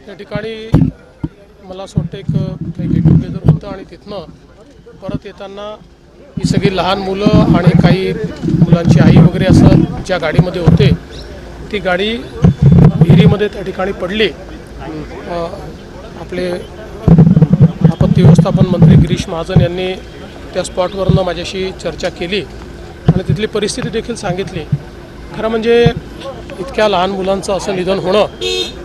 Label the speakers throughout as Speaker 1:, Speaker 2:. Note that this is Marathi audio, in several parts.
Speaker 1: या ठिकाणी मला असं वाटतं एक काही गेट टुगेदर होतं आणि तिथनं परत येताना ही सगळी लहान मुलं आणि काही मुलांची आई वगैरे असं ज्या गाडीमध्ये होते ती गाडी विहिरीमध्ये त्या ठिकाणी पडली। आपले आपत्ती व्यवस्थापन मंत्री गिरीश महाजन यांनी त्या स्पॉटवरनं माझ्याशी चर्चा केली आणि तिथली परिस्थिती देखील सांगितली। खरं म्हणजे इतक्या लहान मुलांचं असं निधन होणं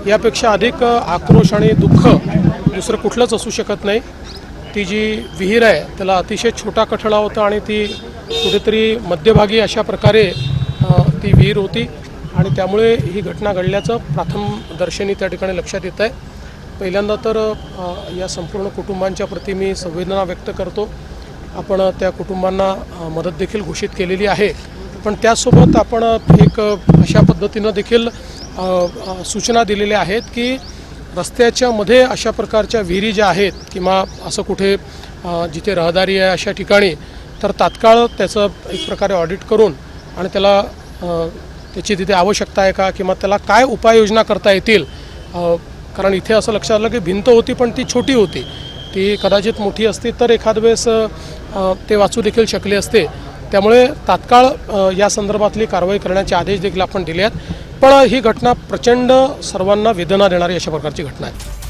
Speaker 1: यापेक्षा अधिक आक्रोश आणि दुःख दुसरं कुठलंच असू शकत नाही। ती जी विहीर आहे त्याला अतिशय छोटा कठडा होता आणि ती कुठेतरी मध्यभागी अशा प्रकारे ती विहीर होती आणि त्यामुळे ही घटना घडल्याचं प्रथमदर्शनी त्या ठिकाणी लक्षात येत आहे। पहिल्यांदा तर या संपूर्ण कुटुंबांच्या प्रती मी संवेदना व्यक्त करतो। आपण त्या कुटुंबांना मदत देखील घोषित केलेली आहे, पण त्यासोबत आपण एक अशा पद्धतीनं देखील सूचना दिलेल्या आहेत की रस्त्याच्या मध्ये अशा प्रकारच्या विहिरी ज्या आहेत किंवा असं कुठे जिथे रहदारी आहे अशा ठिकाणी तर तात्काळ त्याचं एक प्रकारे ऑडिट करून आणि त्याला त्याची तिथे आवश्यकता आहे का किंवा त्याला काय उपाययोजना करता येतील। कारण इथे असं लक्षात आलं की भिंत होती पण ती छोटी होती, ती कदाचित मोठी असती तर एखाद वेळेस ते वाचू देखील शकले असते। त्यामुळे तात्काळ या संदर्भातली कारवाई करण्याचे आदेश देखील आपण दिले आहेत। पण ही घटना प्रचंड सर्वांना वेदना देणारी अशा प्रकारची घटना आहे।